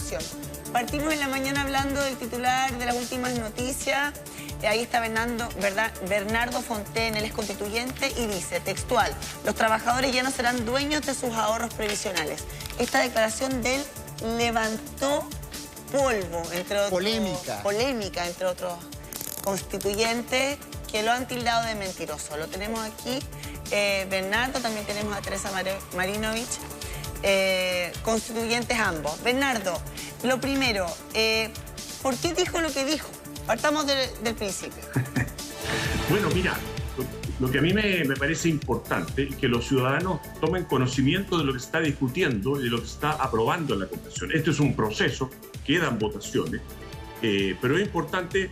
Constitución. Partimos en la mañana hablando del titular de las últimas noticias. Ahí está Bernardo Fontaine, él es constituyente y dice, textual, los trabajadores ya no serán dueños de sus ahorros previsionales. Esta declaración de él levantó polvo, entre otros... Polémica, entre otros constituyentes que lo han tildado de mentiroso. Lo tenemos aquí, Bernardo, también tenemos a Teresa Marinovich, constituyentes ambos. Bernardo, lo primero, ¿por qué dijo lo que dijo? Partamos del principio. Bueno, mira, lo que a mí me parece importante es que los ciudadanos tomen conocimiento de lo que se está discutiendo y de lo que se está aprobando en la Convención. Este es un proceso, quedan votaciones, pero es importante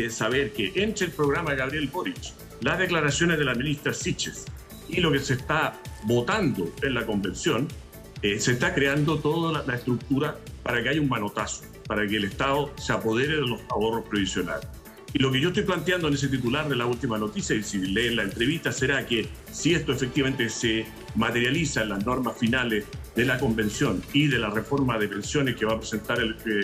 saber que entre el programa de Gabriel Boric, las declaraciones de la ministra Siches y lo que se está votando en la Convención, se está creando toda la estructura para que haya un manotazo, para que el Estado se apodere de los ahorros previsionales. Y lo que yo estoy planteando en ese titular de la última noticia, y si leen la entrevista, será que si esto efectivamente se materializa en las normas finales de la Convención y de la reforma de pensiones que va a presentar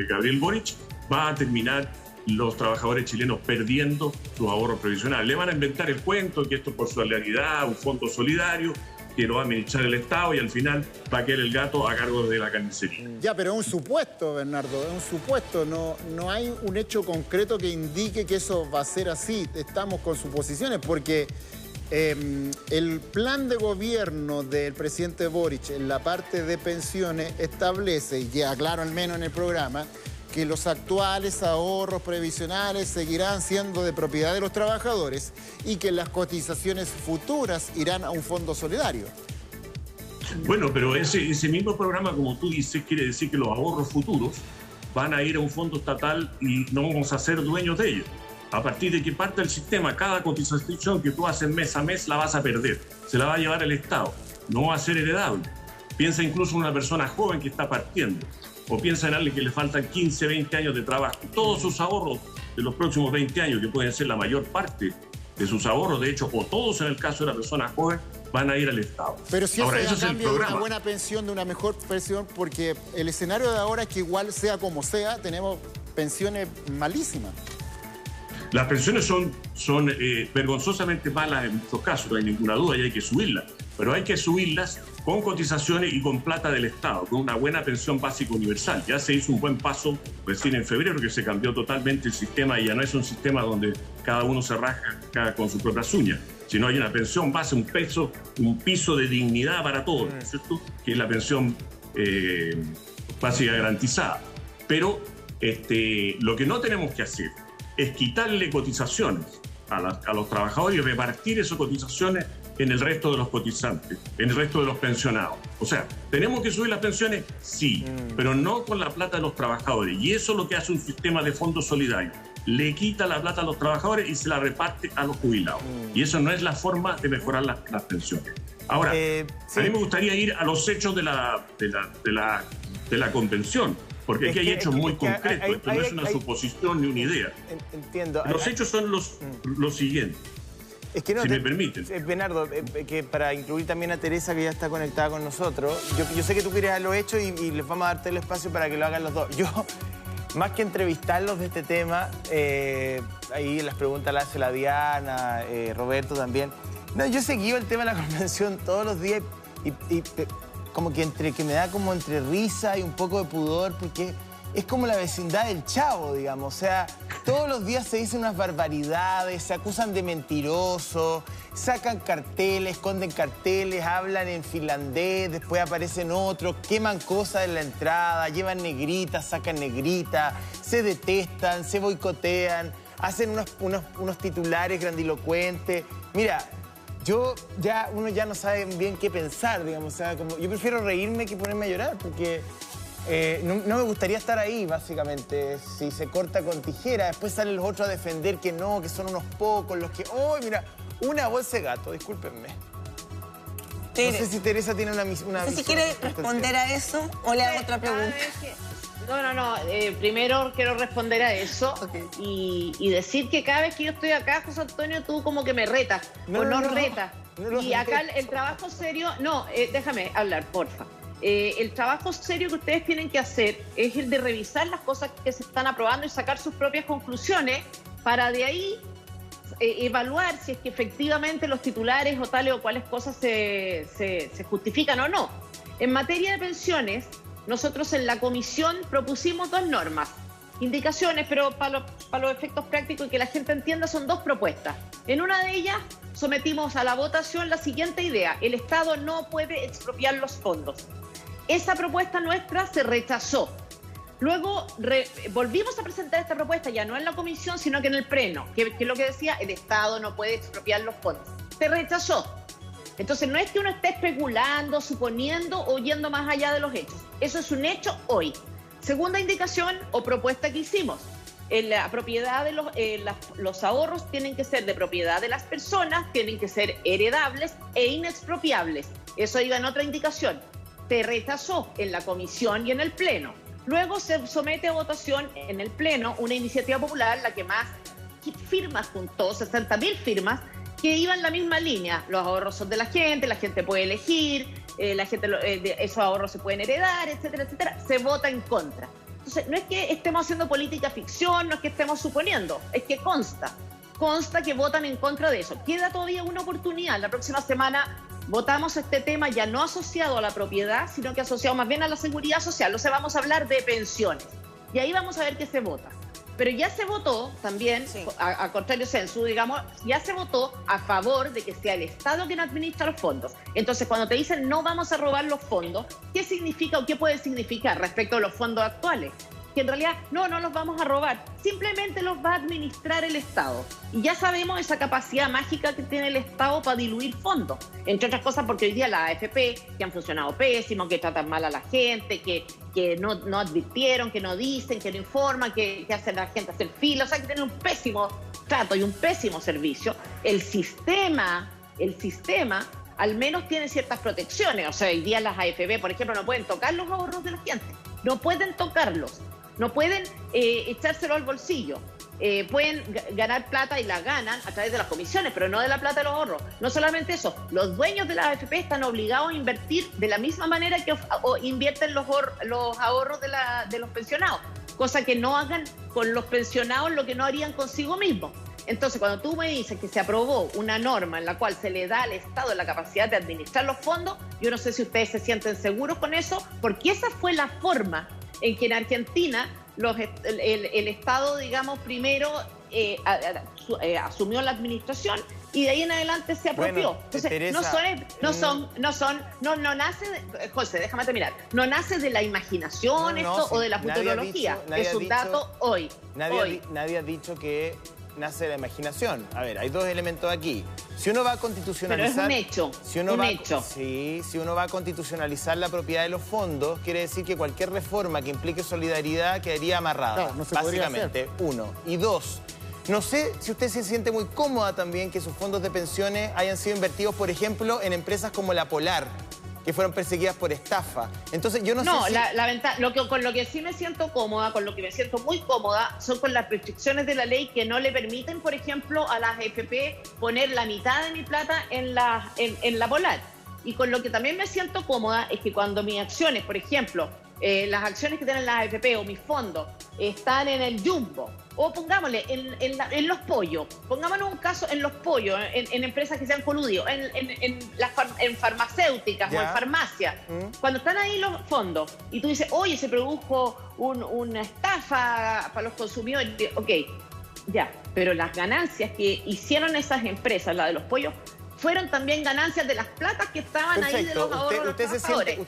Gabriel Boric, va a terminar los trabajadores chilenos perdiendo sus ahorros previsionales. Le van a inventar el cuento que esto es por solidaridad, un fondo solidario, que lo va a administrar el Estado y al final va a quedar el gato a cargo de la carnicería. Ya, pero es un supuesto, Bernardo, es un supuesto. No hay un hecho concreto que indique que eso va a ser así. Estamos con suposiciones porque el plan de gobierno del presidente Boric en la parte de pensiones establece, y queda claro al menos en el programa, que los actuales ahorros previsionales seguirán siendo de propiedad de los trabajadores y que las cotizaciones futuras irán a un fondo solidario. Bueno, pero ese mismo programa, como tú dices, quiere decir que los ahorros futuros van a ir a un fondo estatal y no vamos a ser dueños de ellos. A partir de que parte el sistema, cada cotización que tú haces mes a mes la vas a perder. Se la va a llevar el Estado. No va a ser heredable. Piensa incluso en una persona joven que está partiendo. O piensa en alguien que le faltan 15, 20 años de trabajo. Todos sus ahorros de los próximos 20 años, que pueden ser la mayor parte de sus ahorros, de hecho, o todos en el caso de la persona joven, van a ir al Estado. Pero si ahora, eso es a cambio de una buena pensión, de una mejor pensión, porque el escenario de ahora es que igual sea como sea, tenemos pensiones malísimas. Las pensiones son vergonzosamente malas en muchos casos, no hay ninguna duda, y hay que subirlas. Pero hay que subirlas con cotizaciones y con plata del Estado, con una buena pensión básica universal. Ya se hizo un buen paso recién en febrero, que se cambió totalmente el sistema y ya no es un sistema donde cada uno se rasca con sus propias uñas, sino hay una pensión base, un piso de dignidad para todos, ¿cierto? Que es la pensión básica garantizada. Pero lo que no tenemos que hacer es quitarle cotizaciones a los trabajadores y repartir esas cotizaciones en el resto de los cotizantes, en el resto de los pensionados. O sea, ¿tenemos que subir las pensiones? Sí, pero no con la plata de los trabajadores. Y eso es lo que hace un sistema de fondos solidarios. Le quita la plata a los trabajadores y se la reparte a los jubilados. Y eso no es la forma de mejorar las pensiones. Ahora, a mí me gustaría ir a los hechos de la Convención, porque aquí hay hechos muy concretos. Esto no es una suposición ni una idea. Entiendo. Los hechos son los siguientes. Es que no, si me permiten. Bernardo, que para incluir también a Teresa, que ya está conectada con nosotros, yo sé que tú quieres haberlo hecho y les vamos a darte el espacio para que lo hagan los dos. Yo, más que entrevistarlos de este tema, ahí las preguntas las hace la Diana, Roberto también. No, yo he seguido el tema de la Convención todos los días y como que me da como entre risa y un poco de pudor, porque es como la vecindad del Chavo, digamos. O sea, todos los días se dicen unas barbaridades, se acusan de mentirosos, sacan carteles, esconden carteles, hablan en finlandés, después aparecen otros, queman cosas en la entrada, llevan negritas, sacan negritas, se detestan, se boicotean, hacen unos titulares grandilocuentes. Mira, uno ya no sabe bien qué pensar, digamos. O sea, yo prefiero reírme que ponerme a llorar, porque no me gustaría estar ahí, básicamente, si se corta con tijera. Después salen los otros a defender que no, que son unos pocos los que... ¡Oh, mira! Una bolsa de gato, discúlpenme. No sé si Teresa tiene una visión. No sé si quiere responder a eso o le hago otra pregunta. No. Primero quiero responder a eso y decir que cada vez que yo estoy acá, José Antonio, tú como que me retas o nos retas. Y acá el trabajo serio... No, déjame hablar, porfa. El trabajo serio que ustedes tienen que hacer es el de revisar las cosas que se están aprobando y sacar sus propias conclusiones para de ahí evaluar si es que efectivamente los titulares o tales o cuales cosas se justifican o no. En materia de pensiones, nosotros en la comisión propusimos 2 normas, indicaciones, pero para los efectos prácticos y que la gente entienda, son 2 propuestas. En una de ellas sometimos a la votación la siguiente idea: el Estado no puede expropiar los fondos. Esa propuesta nuestra se rechazó. Luego volvimos a presentar esta propuesta, ya no en la comisión, sino que en el pleno, que es lo que decía: el Estado no puede expropiar los fondos. Se rechazó. Entonces no es que uno esté especulando, suponiendo o yendo más allá de los hechos. Eso es un hecho hoy. Segunda indicación o propuesta que hicimos: la propiedad de los ahorros tienen que ser de propiedad de las personas, tienen que ser heredables e inexpropiables. Eso iba en otra indicación. Se rechazó en la comisión y en el pleno. Luego se somete a votación en el pleno una iniciativa popular, la que más firmas juntó, 60.000 firmas, que iban en la misma línea. Los ahorros son de la gente puede elegir, esos ahorros se pueden heredar, etcétera, etcétera. Se vota en contra. Entonces, no es que estemos haciendo política ficción, no es que estemos suponiendo, es que consta que votan en contra de eso. Queda todavía una oportunidad. La próxima semana votamos este tema ya no asociado a la propiedad, sino que asociado más bien a la seguridad social. O sea, vamos a hablar de pensiones. Y ahí vamos a ver qué se vota. Pero ya se votó también, sí, a contrario censo, digamos, ya se votó a favor de que sea el Estado quien administra los fondos. Entonces, cuando te dicen no vamos a robar los fondos, ¿qué significa o qué puede significar respecto a los fondos actuales? Que en realidad no los vamos a robar, simplemente los va a administrar el Estado. Y ya sabemos esa capacidad mágica que tiene el Estado para diluir fondos, entre otras cosas porque hoy día las AFP, que han funcionado pésimo, que tratan mal a la gente, que no advirtieron, que no dicen, que no informan, que hacen a la gente hacer fila, o sea, que tienen un pésimo trato y un pésimo servicio. El sistema al menos tiene ciertas protecciones. O sea, hoy día las AFP, por ejemplo, no pueden tocar los ahorros de la gente, no pueden tocarlos. No pueden echárselo al bolsillo. Pueden ganar plata y la ganan a través de las comisiones, pero no de la plata de los ahorros. No solamente eso, los dueños de la AFP están obligados a invertir de la misma manera que invierten los ahorros de los pensionados, cosa que no hagan con los pensionados lo que no harían consigo mismos. Entonces, cuando tú me dices que se aprobó una norma en la cual se le da al Estado la capacidad de administrar los fondos, yo no sé si ustedes se sienten seguros con eso, porque esa fue la forma en que en Argentina el Estado, digamos, primero asumió la administración y de ahí en adelante se apropió. Bueno, entonces, Teresa, no nace de, José, déjame terminar, no nace de la imaginación o de la futurología, es un dato hoy. Nadie ha dicho que nace de la imaginación. A ver, hay 2 elementos aquí. Si uno va a constitucionalizar... Pero es un hecho, si uno va a constitucionalizar la propiedad de los fondos, quiere decir que cualquier reforma que implique solidaridad quedaría amarrada. No, no se básicamente, 1. Y 2, no sé si usted se siente muy cómoda también que sus fondos de pensiones hayan sido invertidos, por ejemplo, en empresas como La Polar, que fueron perseguidas por estafa. Entonces yo no sé si... con lo que sí me siento cómoda, con lo que me siento muy cómoda, son con las restricciones de la ley que no le permiten, por ejemplo, a las AFP poner la mitad de mi plata en la Polar. Y con lo que también me siento cómoda es que cuando mis acciones, por ejemplo, las acciones que tienen las AFP o mis fondos están en el Jumbo, o pongámosle en los pollos, pongámonos un caso en los pollos, en empresas que se han coludido, en farmacéuticas o en farmacias, cuando están ahí los fondos y tú dices, oye, se produjo una estafa para los consumidores, ok, ya, pero las ganancias que hicieron esas empresas, la de los pollos, fueron también ganancias de las platas que estaban ahí de los ahorros de los trabajadores.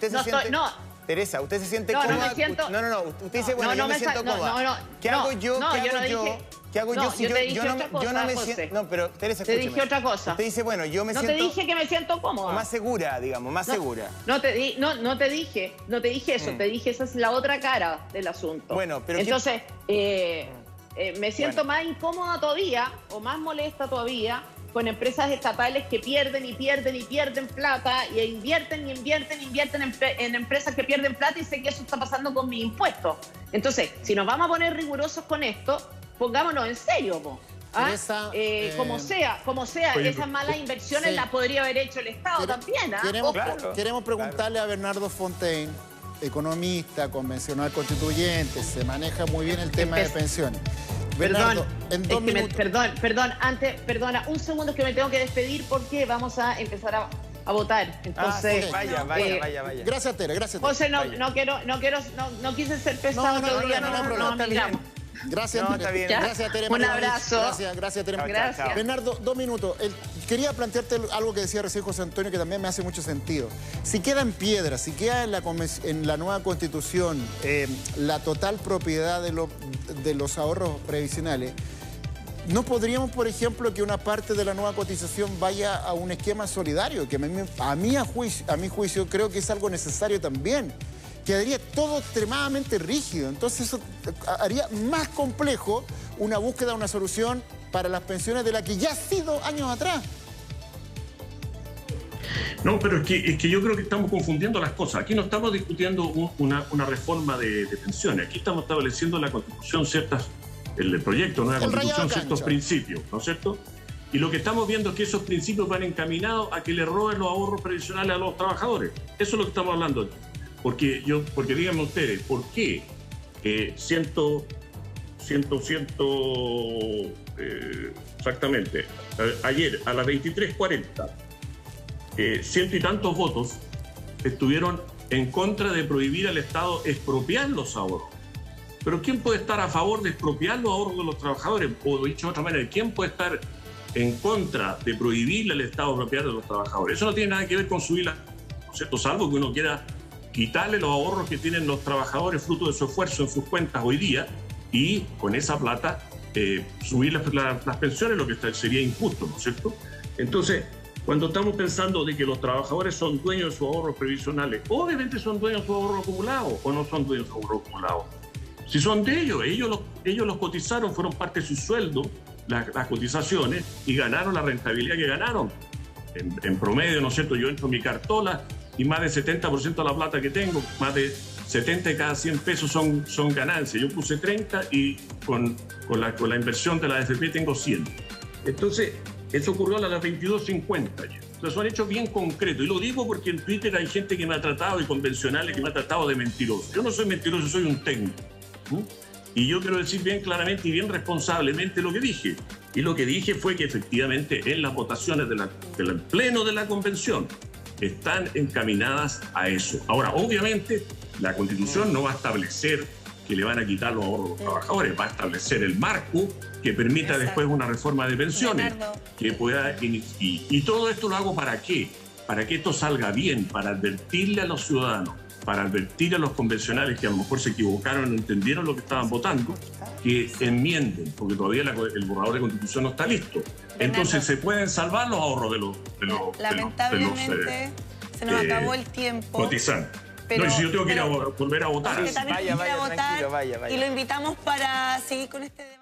Teresa, ¿usted se siente cómoda? No me siento... No. Usted dice, bueno, yo me siento cómoda. ¿Qué hago yo? ¿Qué hago yo si yo no me siento... No, pero Teresa, escúcheme. Te dije otra cosa. Usted dice, bueno, yo me siento... No te dije que me siento cómoda. Más segura, digamos, más segura. No te dije eso. Te dije, esa es la otra cara del asunto. Bueno, pero... Entonces, me siento más incómoda todavía, o más molesta todavía, con empresas estatales que pierden plata y invierten en empresas que pierden plata, y sé que eso está pasando con mis impuestos. Entonces, si nos vamos a poner rigurosos con esto, pongámonos en serio, po. Teresa, como sea, oye, esas malas inversiones sí. las podría haber hecho el Estado también. Queremos preguntarle a Bernardo Fontaine, economista, convencional constituyente, se maneja muy bien el tema de pensiones. Bernardo, en 2 minutos. Perdona, un segundo que me tengo que despedir porque vamos a empezar a votar. Entonces, Vaya. Gracias, Tere, gracias, Tere. José, no quise ser pesado otro día, no hay problema. miramos. Gracias, No, Tere. está bien. Gracias, Tere. Un abrazo. Gracias, Tere. Gracias. Bernardo, 2 minutos. Quería plantearte algo que decía recién José Antonio, que también me hace mucho sentido. Si queda en piedra, si queda en la nueva Constitución la total propiedad de los ahorros previsionales, ¿no podríamos, por ejemplo, que una parte de la nueva cotización vaya a un esquema solidario? Que a mi juicio, creo que es algo necesario también. Quedaría todo extremadamente rígido. Entonces eso haría más complejo una búsqueda de una solución para las pensiones de la que ya ha sido años atrás. No, pero es que yo creo que estamos confundiendo las cosas. Aquí no estamos discutiendo una reforma de pensiones. Aquí estamos estableciendo en la Constitución el proyecto, ¿no? La Constitución, ciertos principios, ¿no es cierto? Y lo que estamos viendo es que esos principios van encaminados a que le roben los ahorros previsionales a los trabajadores. Eso es lo que estamos hablando aquí. Porque díganme ustedes, ¿por qué exactamente, ayer a las 23:40, 100 y tantos votos estuvieron en contra de prohibir al Estado expropiar los ahorros? Pero ¿quién puede estar a favor de expropiar los ahorros de los trabajadores? O dicho de otra manera, ¿quién puede estar en contra de prohibirle al Estado expropiar de los trabajadores? Eso no tiene nada que ver con subir ¿no es cierto? Salvo que uno quiera quitarle los ahorros que tienen los trabajadores fruto de su esfuerzo en sus cuentas hoy día y con esa plata subir las pensiones, lo que sería injusto, ¿no es cierto? Entonces, cuando estamos pensando de que los trabajadores son dueños de sus ahorros previsionales, obviamente son dueños de sus ahorros acumulados, o no son dueños de sus ahorros acumulados. Si son de ellos los cotizaron, fueron parte de su sueldo, las cotizaciones, y ganaron la rentabilidad que ganaron. En promedio, ¿no es cierto? Yo entro en mi cartola y más del 70% de la plata que tengo, más de 70 de cada 100 pesos son ganancias. Yo puse 30 y con la inversión de la AFP tengo 100. Entonces, eso ocurrió a las 22:50. Entonces, son hechos bien concretos. Y lo digo porque en Twitter hay gente que me ha tratado, y convencionales, que me ha tratado de mentiroso. Yo no soy mentiroso, soy un técnico. Y yo quiero decir bien claramente y bien responsablemente lo que dije. Y lo que dije fue que efectivamente en las votaciones del pleno de la convención están encaminadas a eso. Ahora, obviamente, la Constitución no va a establecer que le van a quitar los ahorros a los trabajadores, va a establecer el marco que permita después una reforma de pensiones, que pueda... Y todo esto lo hago ¿para qué? Para que esto salga bien, para advertirle a los ciudadanos, para advertir a los convencionales que a lo mejor se equivocaron, no entendieron lo que estaban votando, que enmienden, porque todavía el borrador de Constitución no está listo. Entonces se pueden salvar los ahorros de los lamentablemente se nos acabó el tiempo. Cotizantes. No, y si yo tengo que ir a volver a votar. Vaya, vaya, a votar, tranquilo, vaya. Y lo invitamos para seguir con este debate.